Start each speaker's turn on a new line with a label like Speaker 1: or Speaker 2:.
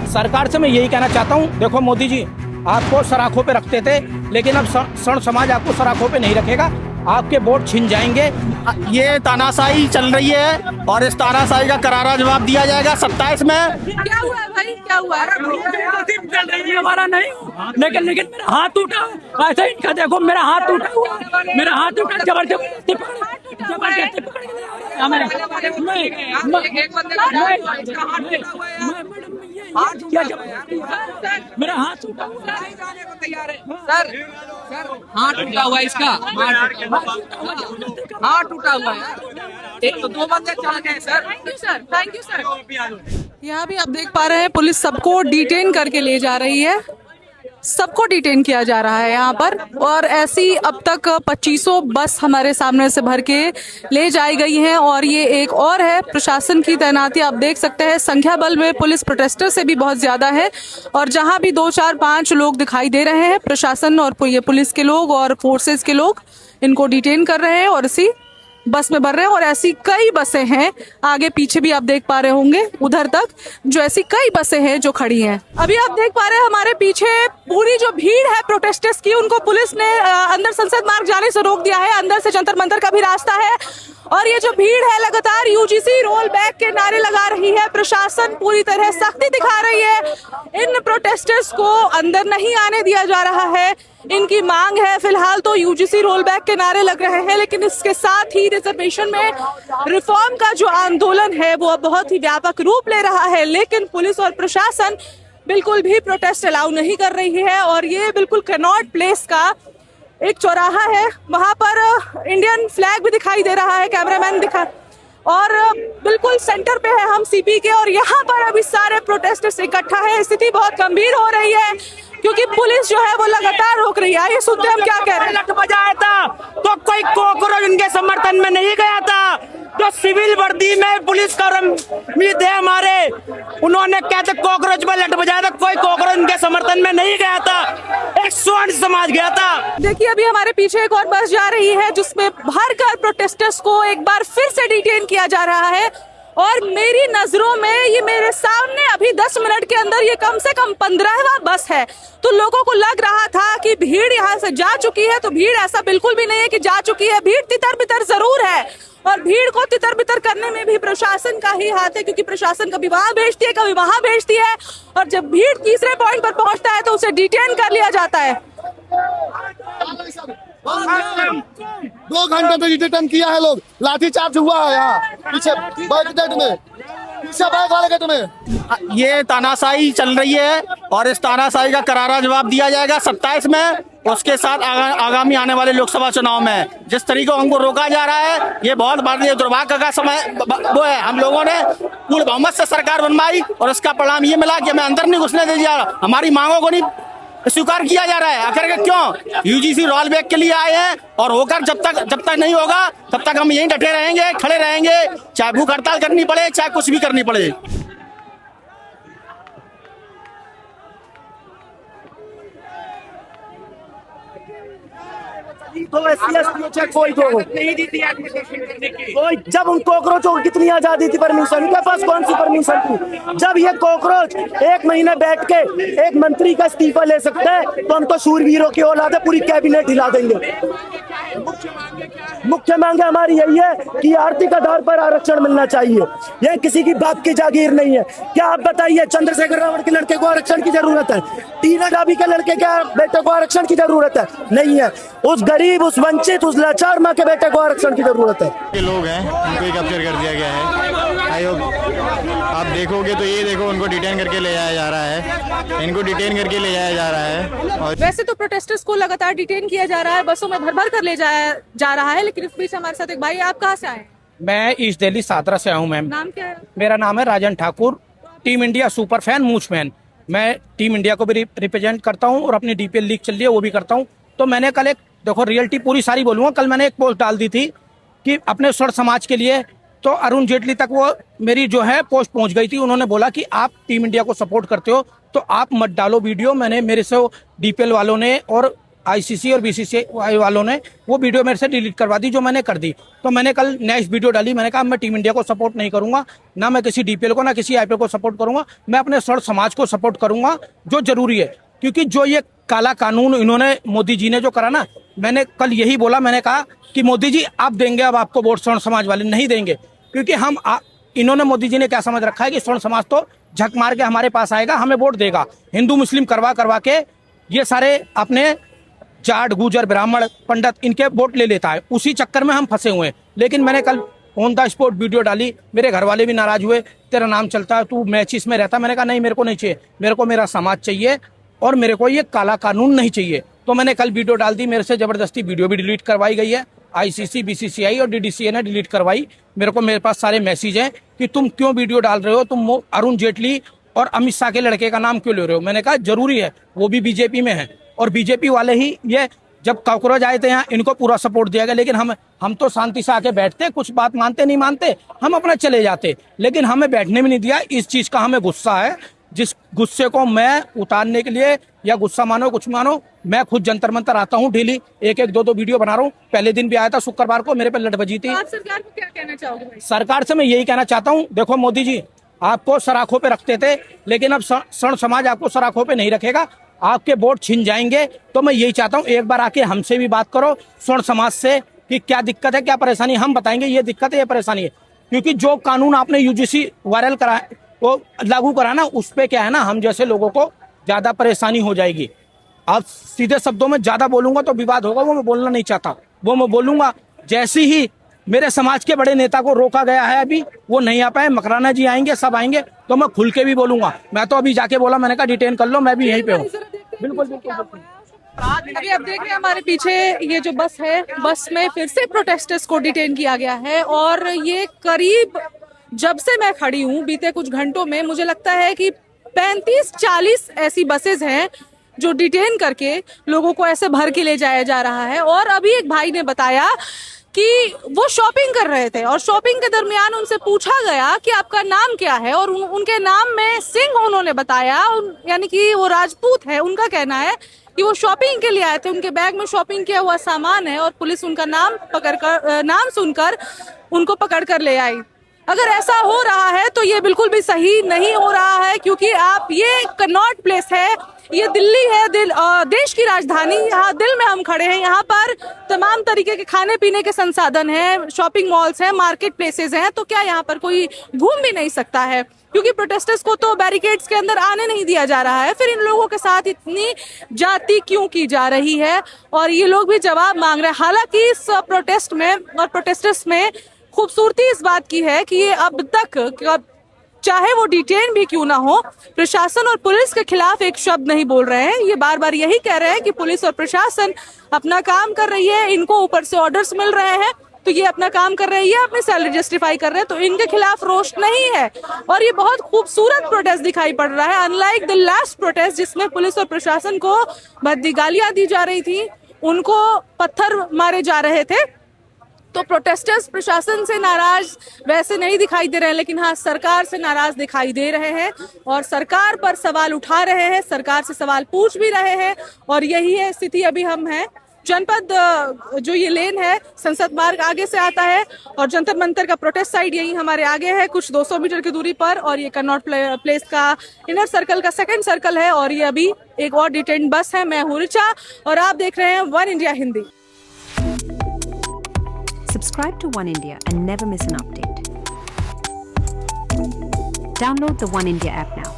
Speaker 1: सरकार से मैं यही कहना चाहता हूँ, देखो मोदी जी आपको सराखों पे रखते थे, लेकिन अब सर्ण समाज आपको सराखों पे नहीं रखेगा, आपके वोट छिन जाएंगे।
Speaker 2: ये तानाशाही चल रही है और इस तानाशाही का करारा जवाब दिया जाएगा 27 में।
Speaker 3: क्या हुआ है भाई, क्या हुआ है?
Speaker 1: चल रही है हमारा नहीं, लेकिन मेरा हाथ टूटा, ऐसे इनका देखो मेरा हाथ टूटा हुआ, मेरा हाथ टूटा जबरदस्ती पकड़ मेरा हाथ टूटा हुआ
Speaker 3: सर हाथ टूटा हुआ है इसका, हाथ टूटा हुआ है। एक तो दो बंदे चल गए सर। Thank you sir. यहाँ भी आप देख पा रहे हैं पुलिस सबको डिटेन करके ले जा रही है, सबको डिटेन किया जा रहा है यहाँ पर। और ऐसी अब तक 2500 बस हमारे सामने से भर के ले जाई गई हैं। और ये एक और है प्रशासन की तैनाती, आप देख सकते हैं संख्या बल में पुलिस प्रोटेस्टर से भी बहुत ज्यादा है। और जहाँ भी 2 4 5 लोग दिखाई दे रहे हैं, प्रशासन और ये पुलिस के लोग और फोर्सेस के लोग इनको डिटेन कर रहे हैं और इसी बस में भर रहे हैं। और ऐसी कई बसें हैं, आगे पीछे भी आप देख पा रहे होंगे उधर तक, जो ऐसी कई बसें हैं जो खड़ी हैं। अभी आप देख पा रहे हैं हमारे पीछे पूरी जो भीड़ है प्रोटेस्टर्स की, उनको पुलिस ने अंदर संसद मार्ग जाने से रोक दिया है। अंदर से जंतर मंतर का भी रास्ता है। और ये जो भीड़ है लगातार यूजीसी रोल बैक के नारे लगा रही है। प्रशासन पूरी तरह सख्ती दिखा रही है, इन प्रोटेस्टर्स को अंदर नहीं आने दिया जा रहा है। इनकी मांग है, फिलहाल तो यूजीसी रोल बैक के नारे लग रहे हैं, लेकिन इसके साथ ही रिजर्वेशन में रिफॉर्म का जो आंदोलन है वो अब बहुत ही व्यापक रूप ले रहा है। लेकिन पुलिस और प्रशासन बिल्कुल भी प्रोटेस्ट अलाउ नहीं कर रही है। और ये बिल्कुल कनॉट प्लेस का एक चौराहा है, वहां पर इंडियन फ्लैग भी दिखाई दे रहा है, कैमरामैन दिखा, और बिल्कुल सेंटर पे है हम सीपी के। और यहाँ पर अभी सारे प्रोटेस्टर्स इकट्ठा है। स्थिति बहुत गंभीर हो रही है क्योंकि पुलिस जो है वो लगातार रोक रही है। ये सुनते हम क्या कह रहे हैं।
Speaker 1: लट बजाया था तो कोई कॉकरोच उनके समर्थन में नहीं गया था। जो सिविल वर्दी में पुलिस का उम्मीद है हमारे, उन्होंने कहते कॉकरोच में लट बजाया था, कोई कॉकरोच उनके समर्थन में नहीं गया था, एक स्वर्ण समाज गया था।
Speaker 3: देखिए अभी हमारे पीछे एक और बस जा रही है जिसमें भरकर प्रोटेस्टर्स को एक बार फिर से डिटेन किया जा रहा है। और मेरी नजरों में ये मेरे सामने अभी 10 मिनट के अंदर ये कम से कम 15वां बस है। तो लोगों को लग रहा था कि भीड़ यहाँ से जा चुकी है, तो भीड़ ऐसा बिल्कुल भी नहीं है कि जा चुकी है। भीड़ तितर बितर जरूर है और भीड़ को तितर बितर करने में भी प्रशासन का ही हाथ है, क्योंकि प्रशासन कभी वहां भेजती है कभी वहां भेजती है। और जब भीड़ तीसरे पॉइंट पर पहुंचता है तो उसे डिटेन कर लिया जाता है।
Speaker 4: 2 घंटे में डिटेन किया है लोग, लाठीचार्ज हुआ है यहाँ पीछे बैक गेट में, पीछे बैक वाले गेट में।
Speaker 2: ये तानाशाही चल रही है और इस तानाशाही का करारा जवाब दिया जाएगा 27 में। उसके साथ आगामी आने वाले लोकसभा चुनाव में जिस तरीके से हमको रोका जा रहा है, ये बहुत बड़ा दुर्भाग्य का समय वो है। हम लोगों ने पूर्ण बहुमत से सरकार बनवाई और इसका परिणाम ये मिला कि हमें अंदर नहीं घुसने दिया, हमारी मांगों को नहीं स्वीकार किया जा रहा है। आखिर के क्यों? यूजीसी रोल बैक के लिए आए हैं और होकर जब तक नहीं होगा तब तक हम यहीं डटे रहेंगे, खड़े रहेंगे, चाहे भूख हड़ताल करनी पड़े, चाहे कुछ भी करनी पड़े।
Speaker 5: तो कोई जब उन कॉकरोचों को कितनी आजादी थी, परमिशन उनके पास कौन सी परमिशन थी? जब ये कॉकरोच 1 महीने बैठ के एक मंत्री का इस्तीफा ले सकते हैं तो हम तो शूरवीरों की औलाद है, पूरी कैबिनेट हिला देंगे। मुख्य मांगे हमारी यही है कि आर्थिक आधार पर आरक्षण मिलना चाहिए, यह किसी की बाप की जागीर नहीं है। क्या आप बताइए, चंद्रशेखर रावत के लड़के को आरक्षण की जरूरत है? टीना डाबी के लड़के के बेटे को आरक्षण की जरूरत है? नहीं है। उस गरीब, उस वंचित, उस लाचार माँ के बेटे को आरक्षण की जरूरत है।
Speaker 6: के लोग हैं उनको ही कैप्चर कर दिया गया है। आई होप आप देखोगे तो ये देखो, उनको डिटेन करके ले जाया जा रहा है, इनको डिटेन करके ले जाया जा रहा है। और
Speaker 3: वैसे तो प्रोटेस्टर्स को लगातार डिटेन किया जा रहा है, बसों में भर भर कर ले जाया जा रहा है। लेकिन इस बीच हमारे साथ एक भाई, आप कहाँ से आए?
Speaker 1: मैं ईस्ट दिल्ली सादरा से आया हूँ मैम।
Speaker 3: नाम क्या है?
Speaker 1: मेरा नाम है Rajan Thakur, team India super fan much man. मैं टीम इंडिया को भी रिप्रेजेंट करता हूँ और अपनी डीपीएल लीग चल रही है वो भी करता हूँ। तो मैंने कल एक, देखो रियलिटी पूरी सारी बोलूँगा, कल मैंने एक पोस्ट डाल दी थी कि अपने स्वर्ण समाज के लिए, तो अरुण जेटली तक वो मेरी जो है पोस्ट पहुंच गई थी। उन्होंने बोला कि आप टीम इंडिया को सपोर्ट करते हो तो आप मत डालो वीडियो। मैंने मेरे से डीपीएल वालों ने और आईसीसी और बीसीसीआई वालों ने वो वीडियो मेरे से डिलीट करवा दी जो मैंने कर दी। तो मैंने कल नेक्स्ट वीडियो डाली, मैंने कहा मैं टीम इंडिया को सपोर्ट नहीं करूंगा, ना मैं किसी डीपीएल को ना किसी आईपीएल को सपोर्ट करूंगा, मैं अपने सड़ समाज को सपोर्ट करूंगा जो जरूरी है। क्योंकि जो ये काला कानून इन्होंने मोदी जी ने जो करा ना, मैंने कल यही बोला, मैंने कहा कि मोदी जी आप देंगे अब आपको वोट स्वर्ण समाज वाले नहीं देंगे। क्योंकि इन्होंने मोदी जी ने क्या समझ रखा है कि स्वर्ण समाज तो झक मार के हमारे पास आएगा, हमें वोट देगा। हिंदू मुस्लिम करवा के ये सारे अपने जाट गुजर ब्राह्मण पंडित इनके वोट ले लेता है, उसी चक्कर में हम फंसे हुए हैं। लेकिन मैंने कल ऑन द स्पॉट वीडियो डाली, मेरे घर वाले भी नाराज हुए, तेरा नाम चलता है तू मैचिस में रहता। मैंने कहा नहीं, मेरे को नहीं चाहिए, मेरे को मेरा समाज चाहिए और मेरे को ये काला कानून नहीं चाहिए। तो मैंने कल वीडियो डाल दी, मेरे से जबरदस्ती वीडियो भी डिलीट करवाई गई है। आईसीसी बीसीसीआई और डीडीसीए ने डिलीट करवाई। मेरे पास सारे मैसेज हैं कि तुम क्यों वीडियो डाल रहे हो, तुम अरुण जेटली और अमित शाह के लड़के का नाम क्यों ले रहे हो। मैंने कहा जरूरी है, वो भी बीजेपी में है और बीजेपी वाले ही ये जब कॉकरोच आए थे यहाँ इनको पूरा सपोर्ट दिया गया। लेकिन हम तो शांति से आके बैठते, कुछ बात मानते नहीं मानते हम अपना चले जाते, लेकिन हमें बैठने भी नहीं दिया। इस चीज का हमें गुस्सा है, जिस गुस्से को मैं उतारने के लिए, या गुस्सा मानो कुछ मानो, मैं खुद जंतर मंतर आता हूँ डेली, एक दो वीडियो बना रहा हूँ। पहले दिन भी आया था शुक्रवार को, मेरे पे लट बजी थी।
Speaker 3: आप सरकार को क्या कहना चाहोगे भाई?
Speaker 1: सरकार से मैं यही कहना चाहता हूँ, देखो मोदी जी आपको सराखों पे रखते थे, लेकिन अब स्वर्ण समाज आपको सराखों पे नहीं रखेगा, आपके वोट छिन जाएंगे। तो मैं यही चाहता हूँ एक बार आके हमसे भी बात करो स्वर्ण समाज से कि क्या दिक्कत है, क्या परेशानी, हम बताएंगे ये दिक्कत है, ये परेशानी है। क्योंकि जो कानून आपने यूजीसी वायरल करा वो लागू करा ना, उस पे क्या है ना, हम जैसे लोगों को ज्यादा परेशानी हो जाएगी। अब सीधे शब्दों में ज्यादा बोलूंगा तो विवाद होगा, वो मैं बोलना नहीं चाहता, वो मैं बोलूंगा। जैसे ही मेरे समाज के बड़े नेता को रोका गया है, अभी वो नहीं आ पाए, मकराना जी आएंगे, सब आएंगे, तो मैं खुल के भी बोलूंगा। मैं तो अभी जाके बोला, मैंने कहा डिटेन कर लो, मैं भी यहीं पे हूँ। बिल्कुल बिल्कुल।
Speaker 3: अभी आप देख रहे हैं हमारे पीछे ये जो बस है, बस में फिर से प्रोटेस्टर्स को डिटेन किया गया है। और ये करीब जब से मैं खड़ी हूँ बीते कुछ घंटों में मुझे लगता है कि 35-40 ऐसी बसेस हैं जो डिटेन करके लोगों को ऐसे भर के ले जाया जा रहा है। और अभी एक भाई ने बताया कि वो शॉपिंग कर रहे थे और शॉपिंग के दरमियान उनसे पूछा गया कि आपका नाम क्या है, और उनके नाम में सिंह उन्होंने बताया, यानी कि वो राजपूत है। उनका कहना है कि वो शॉपिंग के लिए आए थे, उनके बैग में शॉपिंग किया हुआ सामान है और पुलिस उनका नाम सुनकर उनको पकड़ कर ले आई। अगर ऐसा हो रहा है तो ये बिल्कुल भी सही नहीं हो रहा है, क्योंकि आप ये कनॉट प्लेस है, ये दिल्ली है, देश की राजधानी, यहाँ दिल में हम खड़े हैं। यहाँ पर तमाम तरीके के खाने पीने के संसाधन हैं, शॉपिंग मॉल्स हैं, मार्केट प्लेसेस हैं। तो क्या यहाँ पर कोई घूम भी नहीं सकता है? क्योंकि प्रोटेस्टर्स को तो बैरिकेड्स के अंदर आने नहीं दिया जा रहा है। फिर इन लोगों के साथ इतनी जाति क्यों की जा रही है? और ये लोग भी जवाब मांग रहे हैं। हालांकि इस प्रोटेस्ट में और प्रोटेस्टर्स में खूबसूरती इस बात की है कि ये अब तक चाहे वो डिटेन भी क्यों ना हो, प्रशासन और पुलिस के खिलाफ एक शब्द नहीं बोल रहे हैं। ये बार बार यही कह रहे हैं कि पुलिस और प्रशासन अपना काम कर रही है, इनको ऊपर से ऑर्डर्स मिल रहे हैं तो ये अपना काम कर रही है, अपनी सैलरी जस्टिफाई कर रहे हैं, तो इनके खिलाफ रोष नहीं है। और ये बहुत खूबसूरत प्रोटेस्ट दिखाई पड़ रहा है, अनलाइक द लास्ट प्रोटेस्ट जिसमें पुलिस और प्रशासन को भद्दी गालियां दी जा रही थी, उनको पत्थर मारे जा रहे थे। तो प्रोटेस्टर्स प्रशासन से नाराज वैसे नहीं दिखाई दे रहे हैं, लेकिन हाँ सरकार से नाराज दिखाई दे रहे हैं और सरकार पर सवाल उठा रहे हैं, सरकार से सवाल पूछ भी रहे हैं। और यही है स्थिति। अभी हम हैं जनपद, जो ये लेन है संसद मार्ग आगे से आता है और जंतर मंतर का प्रोटेस्ट साइड यही हमारे आगे है, कुछ 200 मीटर की दूरी पर। और ये कनॉट प्लेस का इनर सर्कल का सेकंड सर्कल है। और ये अभी एक और डिटेन बस है। मैं हूं ऋचा और आप देख रहे हैं one India Hindi.
Speaker 7: Subscribe to One India and never miss an update. Download the One India app now.